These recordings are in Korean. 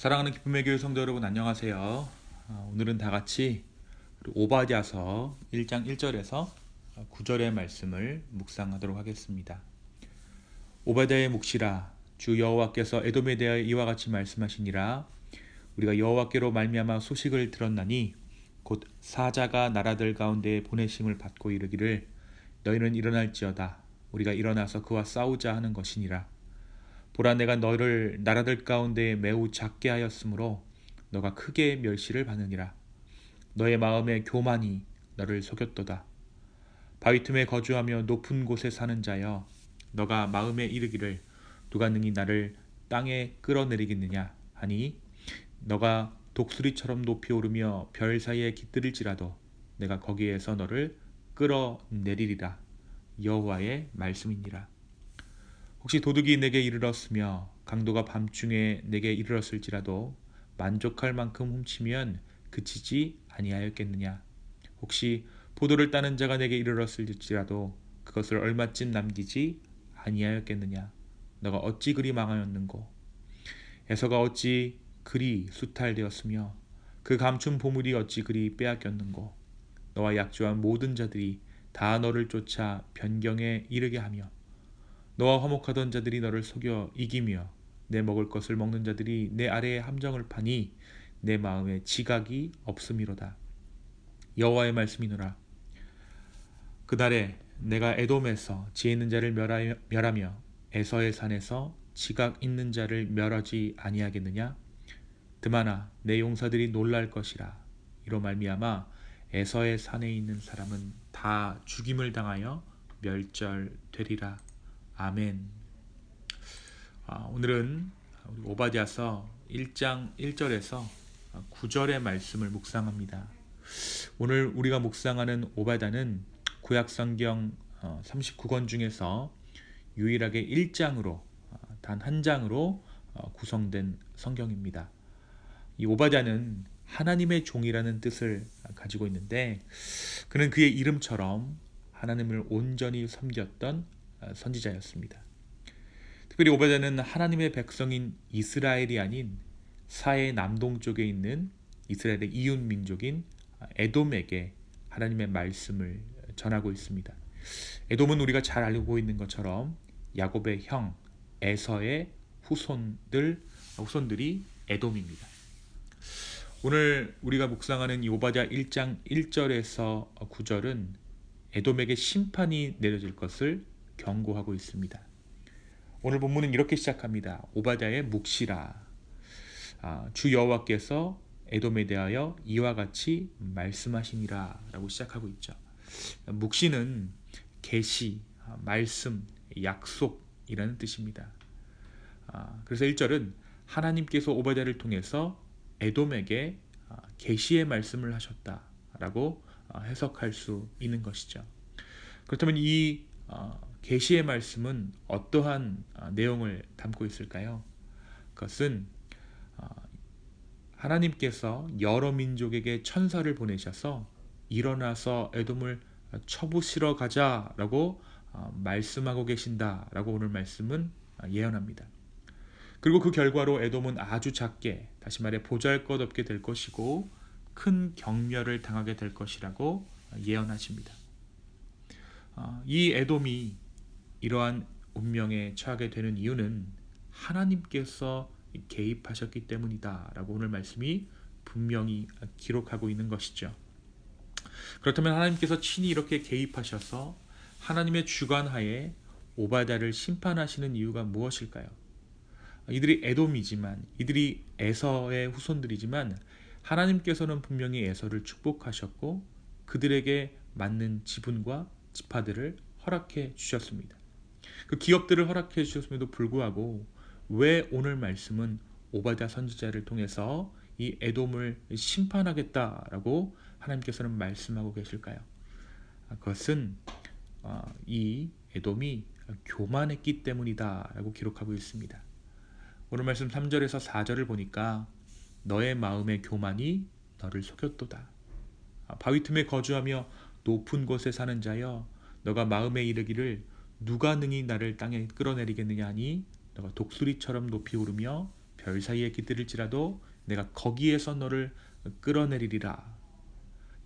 사랑하는 기쁨의 교회 성도 여러분, 안녕하세요. 오늘은 다 같이 오바댜서 1장 1절에서 9절의 말씀을 묵상하도록 하겠습니다. 오바댜의 묵시라. 주 여호와께서 에돔에 대하여 이와 같이 말씀하시니라. 우리가 여호와께로 말미암아 소식을 들었나니 곧 사자가 나라들 가운데 보내심을 받고 이르기를 너희는 일어날지어다. 우리가 일어나서 그와 싸우자 하는 것이니라. 보라, 내가 너를 나라들 가운데 매우 작게 하였으므로 너가 크게 멸시를 받느니라. 너의 마음의 교만이 너를 속였도다. 바위 틈에 거주하며 높은 곳에 사는 자여, 너가 마음에 이르기를 누가 능히 나를 땅에 끌어내리겠느냐 하니, 너가 독수리처럼 높이 오르며 별 사이에 깃들일지라도 내가 거기에서 너를 끌어내리리라. 여호와의 말씀이니라. 혹시 도둑이 내게 이르렀으며 강도가 밤중에 내게 이르렀을지라도 만족할 만큼 훔치면 그치지 아니하였겠느냐. 혹시 포도를 따는 자가 내게 이르렀을지라도 그것을 얼마쯤 남기지 아니하였겠느냐. 너가 어찌 그리 망하였는고. 에서가 어찌 그리 수탈되었으며 그 감춘 보물이 어찌 그리 빼앗겼는고. 너와 약조한 모든 자들이 다 너를 쫓아 변경에 이르게 하며 너와 화목하던 자들이 너를 속여 이기며 내 먹을 것을 먹는 자들이 내 아래에 함정을 파니 내 마음에 지각이 없음이로다. 여호와의 말씀이노라. 그날에 내가 에돔에서 지혜 있는 자를 멸하며 에서의 산에서 지각 있는 자를 멸하지 아니하겠느냐. 드마나 내 용사들이 놀랄 것이라. 이로 말미암아 에서의 산에 있는 사람은 다 죽임을 당하여 멸절되리라. 아멘. 오늘은 오바댜서 1장 1절에서 9절의 말씀을 묵상합니다. 오늘 우리가 묵상하는 오바댜는 구약성경 39권 중에서 유일하게 1장으로, 단 한 장으로 구성된 성경입니다. 이 오바댜는 하나님의 종이라는 뜻을 가지고 있는데, 그는 그의 이름처럼 하나님을 온전히 섬겼던 선지자였습니다. 특별히 오바댜는 하나님의 백성인 이스라엘이 아닌 사해 남동쪽에 있는 이스라엘의 이웃 민족인 에돔에게 하나님의 말씀을 전하고 있습니다. 에돔은 우리가 잘 알고 있는 것처럼 야곱의 형 에서의 후손들이 에돔입니다. 오늘 우리가 묵상하는 이 오바댜 1장 1절에서 9절은 에돔에게 심판이 내려질 것을 경고하고 있습니다. 오늘 본문은 이렇게 시작합니다. 오바댜의 묵시라. 주 여호와께서 에돔에 대하여 이와 같이 말씀하시니라 라고 시작하고 있죠. 묵시는 계시, 말씀, 약속이라는 뜻입니다. 그래서 1절은 하나님께서 오바댜를 통해서 에돔에게 계시의 말씀을 하셨다라고 해석할 수 있는 것이죠. 그렇다면 이 계시의 말씀은 어떠한 내용을 담고 있을까요? 그것은 하나님께서 여러 민족에게 천사를 보내셔서 일어나서 에돔을 쳐부시러 가자라고 말씀하고 계신다라고 오늘 말씀은 예언합니다. 그리고 그 결과로 에돔은 아주 작게, 다시 말해 보잘것없게 될 것이고 큰 경멸을 당하게 될 것이라고 예언하십니다. 이 에돔이 이러한 운명에 처하게 되는 이유는 하나님께서 개입하셨기 때문이다 라고 오늘 말씀이 분명히 기록하고 있는 것이죠. 그렇다면 하나님께서 친히 이렇게 개입하셔서 하나님의 주관하에 오바댜를 심판하시는 이유가 무엇일까요? 이들이 에돔이지만, 이들이 에서의 후손들이지만 하나님께서는 분명히 에서를 축복하셨고 그들에게 맞는 지분과 지파들을 허락해 주셨습니다. 그 기업들을 허락해 주셨음에도 불구하고 왜 오늘 말씀은 오바댜 선지자를 통해서 이 에돔을 심판하겠다라고 하나님께서는 말씀하고 계실까요? 그것은 이 에돔이 교만했기 때문이다라고 기록하고 있습니다. 오늘 말씀 3절에서 4절을 보니까 너의 마음의 교만이 너를 속였도다. 바위 틈에 거주하며 높은 곳에 사는 자여, 너가 마음에 이르기를 누가 능히 나를 땅에 끌어내리겠느냐 하니 너가 독수리처럼 높이 오르며 별 사이에 깃들일지라도 내가 거기에서 너를 끌어내리리라.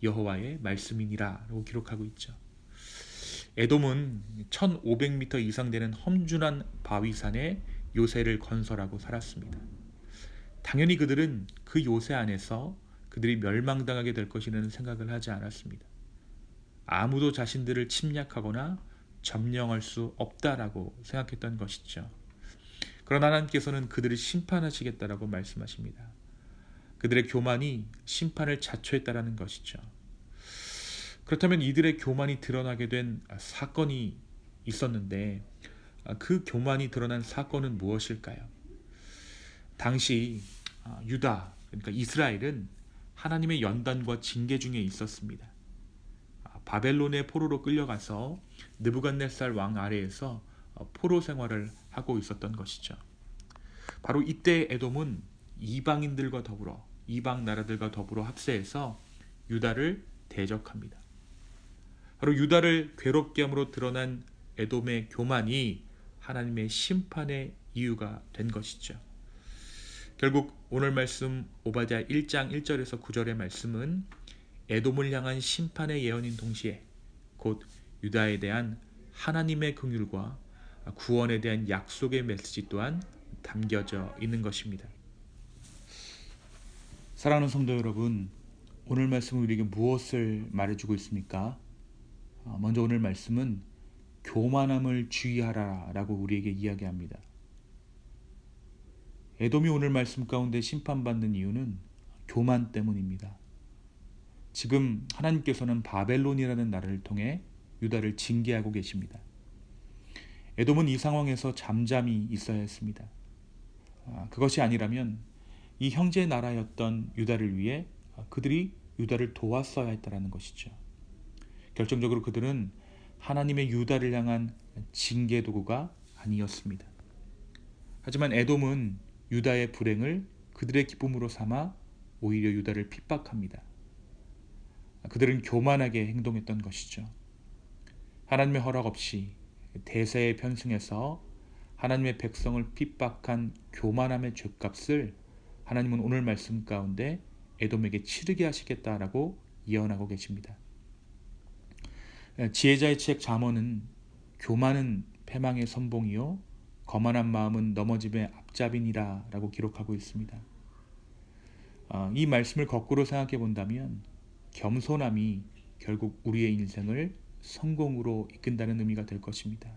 여호와의 말씀이니라 라고 기록하고 있죠. 에돔은 1500m 이상 되는 험준한 바위산에 요새를 건설하고 살았습니다. 당연히 그들은 그 요새 안에서 그들이 멸망당하게 될 것이라는 생각을 하지 않았습니다. 아무도 자신들을 침략하거나 점령할 수 없다라고 생각했던 것이죠. 그러나 하나님께서는 그들을 심판하시겠다라고 말씀하십니다. 그들의 교만이 심판을 자초했다라는 것이죠. 그렇다면 이들의 교만이 드러나게 된 사건이 있었는데 그 교만이 드러난 사건은 무엇일까요? 당시 유다, 그러니까 이스라엘은 하나님의 연단과 징계 중에 있었습니다. 바벨론의 포로로 끌려가서 느부갓네살 왕 아래에서 포로 생활을 하고 있었던 것이죠. 바로 이때 에돔은 이방인들과 더불어 이방 나라들과 더불어 합세해서 유다를 대적합니다. 바로 유다를 괴롭게 함으로 드러난 에돔의 교만이 하나님의 심판의 이유가 된 것이죠. 결국 오늘 말씀 오바댜 1장 1절에서 9절의 말씀은 에돔을 향한 심판의 예언인 동시에 곧 유다에 대한 하나님의 긍휼과 구원에 대한 약속의 메시지 또한 담겨져 있는 것입니다. 사랑하는 성도 여러분, 오늘 말씀은 우리에게 무엇을 말해주고 있습니까? 먼저 오늘 말씀은 교만함을 주의하라 라고 우리에게 이야기합니다. 에돔이 오늘 말씀 가운데 심판받는 이유는 교만 때문입니다. 지금 하나님께서는 바벨론이라는 나라를 통해 유다를 징계하고 계십니다. 에돔은 이 상황에서 잠잠히 있어야 했습니다. 그것이 아니라면 이 형제 나라였던 유다를 위해 그들이 유다를 도왔어야 했다는 것이죠. 결정적으로 그들은 하나님의 유다를 향한 징계 도구가 아니었습니다. 하지만 에돔은 유다의 불행을 그들의 기쁨으로 삼아 오히려 유다를 핍박합니다. 그들은 교만하게 행동했던 것이죠. 하나님의 허락 없이 대세에 편승해서 하나님의 백성을 핍박한 교만함의 죗값을 하나님은 오늘 말씀 가운데 에돔에게 치르게 하시겠다라고 예언하고 계십니다. 지혜자의 책 잠언은 교만은 패망의 선봉이요 거만한 마음은 넘어짐의 앞잡이니라 라고 기록하고 있습니다. 이 말씀을 거꾸로 생각해 본다면 겸손함이 결국 우리의 인생을 성공으로 이끈다는 의미가 될 것입니다.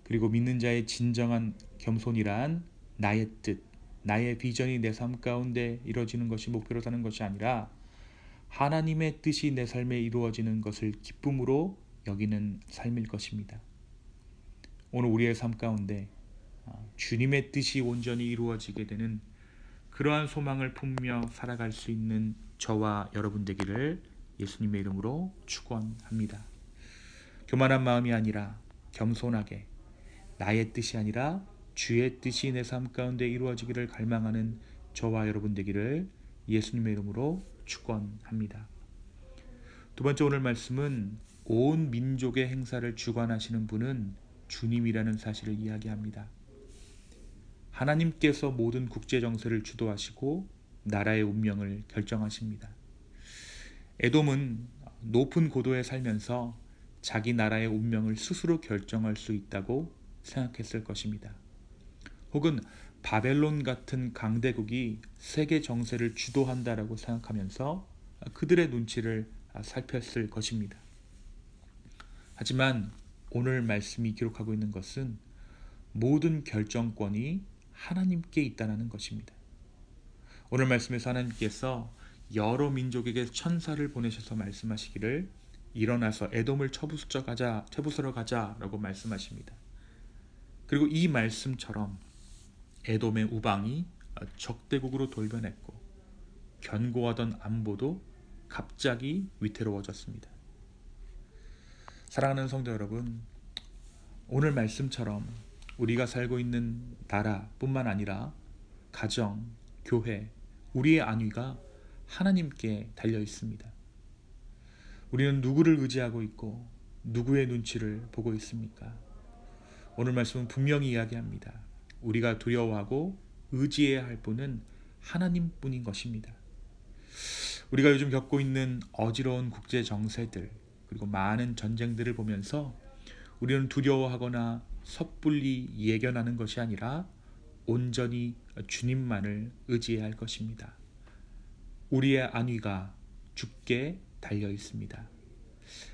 그리고 믿는 자의 진정한 겸손이란 나의 뜻, 나의 비전이 내 삶 가운데 이루어지는 것이 목표로 사는 것이 아니라 하나님의 뜻이 내 삶에 이루어지는 것을 기쁨으로 여기는 삶일 것입니다. 오늘 우리의 삶 가운데 주님의 뜻이 온전히 이루어지게 되는 그러한 소망을 품며 살아갈 수 있는 저와 여러분 되기를 예수님의 이름으로 축원합니다. 교만한 마음이 아니라 겸손하게 나의 뜻이 아니라 주의 뜻이 내 삶 가운데 이루어지기를 갈망하는 저와 여러분 되기를 예수님의 이름으로 축원합니다. 두 번째 오늘 말씀은 온 민족의 행사를 주관하시는 분은 주님이라는 사실을 이야기합니다. 하나님께서 모든 국제 정세를 주도하시고 나라의 운명을 결정하십니다. 에돔은 높은 고도에 살면서 자기 나라의 운명을 스스로 결정할 수 있다고 생각했을 것입니다. 혹은 바벨론 같은 강대국이 세계 정세를 주도한다라고 생각하면서 그들의 눈치를 살폈을 것입니다. 하지만 오늘 말씀이 기록하고 있는 것은 모든 결정권이 하나님께 있다는 것입니다. 오늘 말씀에서 하나님께서 여러 민족에게 천사를 보내셔서 말씀하시기를 일어나서 에돔을 쳐부수러 가자라고 말씀하십니다. 그리고 이 말씀처럼 에돔의 우방이 적대국으로 돌변했고 견고하던 안보도 갑자기 위태로워졌습니다. 사랑하는 성도 여러분, 오늘 말씀처럼 우리가 살고 있는 나라뿐만 아니라 가정, 교회, 우리의 안위가 하나님께 달려 있습니다. 우리는 누구를 의지하고 있고 누구의 눈치를 보고 있습니까? 오늘 말씀은 분명히 이야기합니다. 우리가 두려워하고 의지해야 할 분은 하나님뿐인 것입니다. 우리가 요즘 겪고 있는 어지러운 국제 정세들, 그리고 많은 전쟁들을 보면서 우리는 두려워하거나 섣불리 예견하는 것이 아니라 온전히 주님만을 의지해야 할 것입니다. 우리의 안위가 주께 달려 있습니다.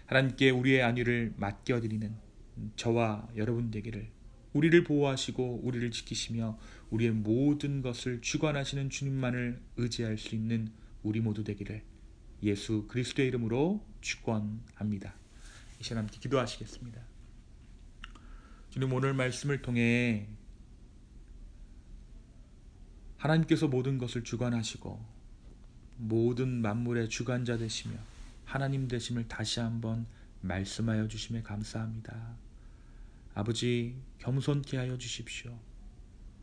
하나님께 우리의 안위를 맡겨드리는 저와 여러분 되기를, 우리를 보호하시고 우리를 지키시며 우리의 모든 것을 주관하시는 주님만을 의지할 수 있는 우리 모두 되기를 예수 그리스도의 이름으로 축원합니다. 이 시간 함께 기도하시겠습니다. 주님, 오늘 말씀을 통해 하나님께서 모든 것을 주관하시고 모든 만물의 주관자 되시며 하나님 되심을 다시 한번 말씀하여 주심에 감사합니다. 아버지, 겸손케 하여 주십시오.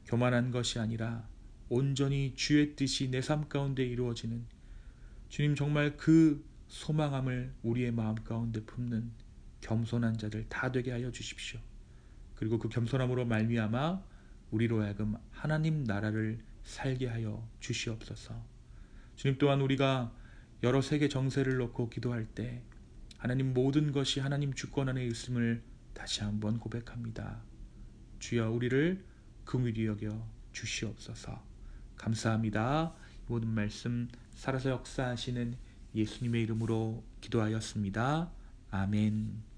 교만한 것이 아니라 온전히 주의 뜻이 내 삶 가운데 이루어지는, 주님 정말 그 소망함을 우리의 마음 가운데 품는 겸손한 자들 다 되게 하여 주십시오. 그리고 그 겸손함으로 말미암아 우리로 하여금 하나님 나라를 살게 하여 주시옵소서. 주님, 또한 우리가 여러 세계 정세를 놓고 기도할 때 하나님, 모든 것이 하나님 주권 안에 있음을 다시 한번 고백합니다. 주여, 우리를 긍휼히 여겨 주시옵소서. 감사합니다. 모든 말씀 살아서 역사하시는 예수님의 이름으로 기도하였습니다. 아멘.